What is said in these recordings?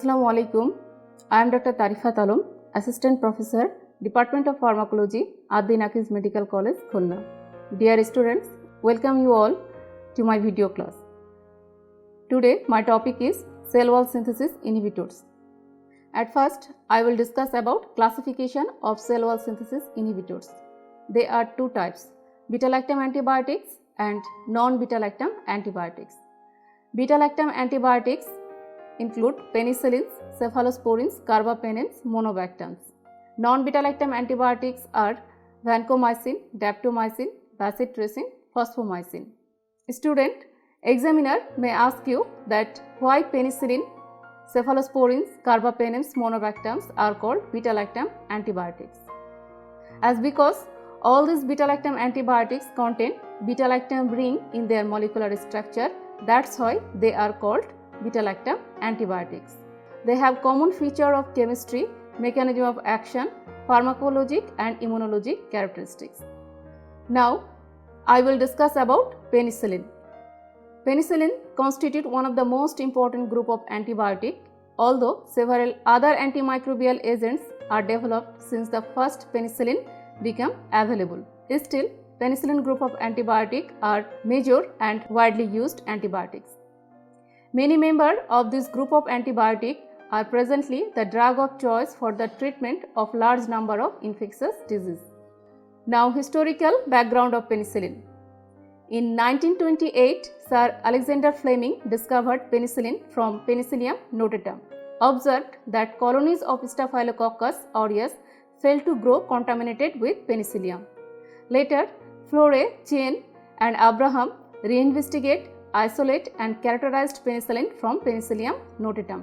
Assalamu alaikum. I am Dr. Tarifat Alam, Assistant Professor, Department of Pharmacology at the Akij Medical College, Khulna. Dear students, welcome you all to my video class. Today my topic is cell wall synthesis inhibitors. At first, I will discuss about classification of cell wall synthesis inhibitors. There are two types, beta-lactam antibiotics and non-beta-lactam antibiotics. Beta-lactam antibiotics include penicillins, cephalosporins, carbapenems, monobactams. Non-beta-lactam antibiotics are vancomycin, daptomycin, bacitracin, fosfomycin. Student, examiner may ask you that why penicillin, cephalosporins, carbapenems, monobactams are called beta-lactam antibiotics. As because all these beta-lactam antibiotics contain beta-lactam ring in their molecular structure, that's why they are called beta-lactam antibiotics. They have common feature of chemistry, mechanism of action, pharmacologic and immunologic characteristics. Now, I will discuss about penicillin. Penicillin constitutes one of the most important group of antibiotic, although several other antimicrobial agents are developed since the first penicillin became available. Still, penicillin group of antibiotic are major and widely used antibiotics. Many members of this group of antibiotic are presently the drug of choice for the treatment of large number of infectious diseases. Now, historical background of penicillin. In 1928, Sir Alexander Fleming discovered penicillin from Penicillium notatum, observed that colonies of Staphylococcus aureus failed to grow contaminated with penicillium. Later, Flore, Chen and Abraham reinvestigate, isolate and characterized penicillin from Penicillium notatum.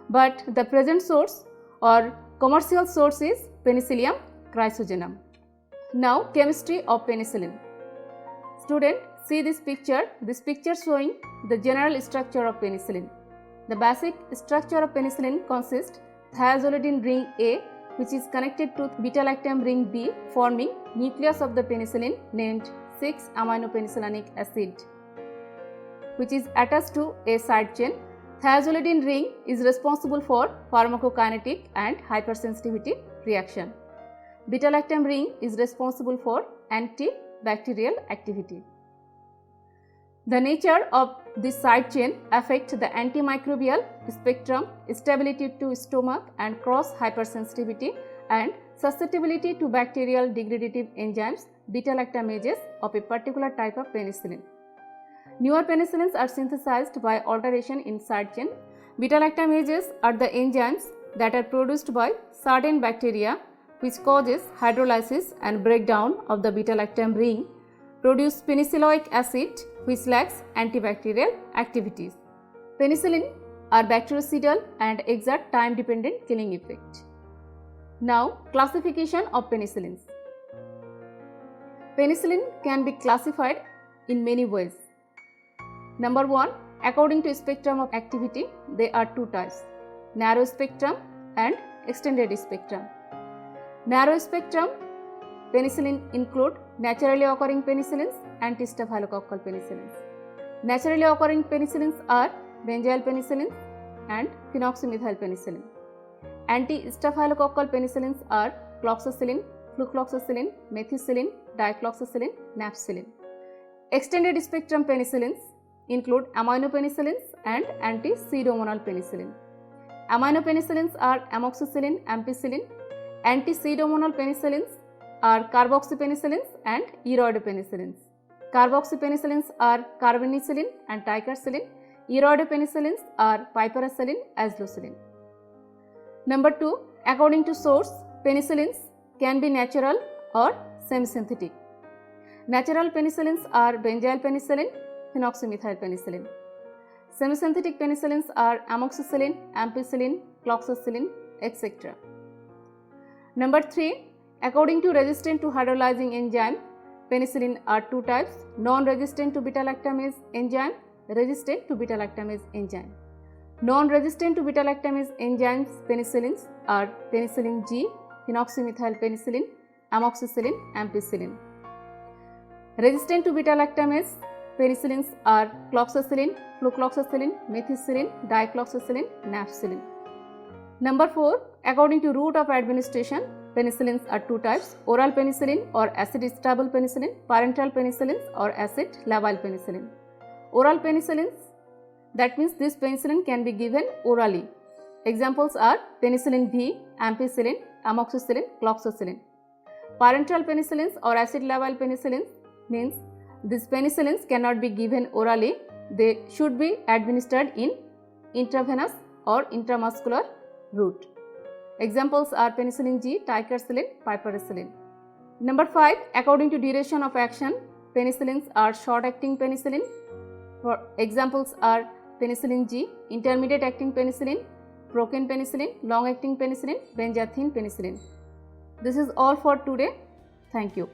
But the present source or commercial source is Penicillium chrysogenum. Now, chemistry of penicillin. Student, see this picture. This picture showing the general structure of penicillin. The basic structure of penicillin consists thiazolidine ring A, which is connected to beta-lactam ring B, forming nucleus of the penicillin named 6-aminopenicillinic acid, which is attached to a side chain. Thiazolidine ring is responsible for pharmacokinetic and hypersensitivity reaction. Beta-lactam ring is responsible for antibacterial activity. The nature of this side chain affects the antimicrobial spectrum, stability to stomach and cross hypersensitivity and susceptibility to bacterial degradative enzymes, beta-lactamases of a particular type of penicillin. Newer penicillins are synthesized by alteration in side chain. Beta-lactamases are the enzymes that are produced by certain bacteria which causes hydrolysis and breakdown of the beta-lactam ring, produce penicilloic acid which lacks antibacterial activities. Penicillin are bactericidal and exert time-dependent killing effect. Now, classification of penicillins. Penicillin can be classified in many ways. Number 1, according to spectrum of activity, there are two types, narrow spectrum and extended spectrum. Narrow spectrum penicillin include naturally occurring penicillins and anti-staphylococcal penicillins. Naturally occurring penicillins are benzyl penicillin and phenoxymethyl penicillin. Anti-staphylococcal penicillins are cloxacillin, flucloxacillin, methicillin, dicloxacillin, napcillin. Extended spectrum penicillins include aminopenicillins and anti-pseudomonal penicillin. Aminopenicillins are amoxicillin, ampicillin. Anti-pseudomonal penicillins are carboxypenicillins and iridopenicillins. Carboxypenicillins are carbonicillin and ticarcillin. Iridopenicillins are piperacillin, azlocillin. Number 2, according to source, penicillins can be natural or semi-synthetic. Natural penicillins are benzyl penicillin, phenoxymethyl penicillin. Semi-synthetic penicillins are amoxicillin, ampicillin, cloxacillin, etc. Number 3, according to resistant to hydrolyzing enzyme, penicillin are two types, non-resistant to beta-lactamase enzyme, resistant to beta-lactamase enzyme. Non-resistant to beta-lactamase enzymes penicillins are penicillin G, phenoxymethyl penicillin, amoxicillin, ampicillin. Resistant to beta-lactamase penicillins are cloxacillin, flucloxacillin, methicillin, dicloxacillin, napcillin. Number 4, according to route of administration, penicillins are two types: oral penicillin or acid stable penicillin, parenteral penicillins or acid labile penicillin. Oral penicillins, that means this penicillin can be given orally. Examples are penicillin V, ampicillin, amoxicillin, cloxacillin. Parenteral penicillins or acid labile penicillins means these penicillins cannot be given orally, they should be administered in intravenous or intramuscular route. Examples are penicillin G, ticarcillin, piperacillin. Number 5, according to duration of action, penicillins are short-acting penicillin. For examples are penicillin G, intermediate-acting penicillin, procaine penicillin, long-acting penicillin, benzathine penicillin. This is all for today. Thank you.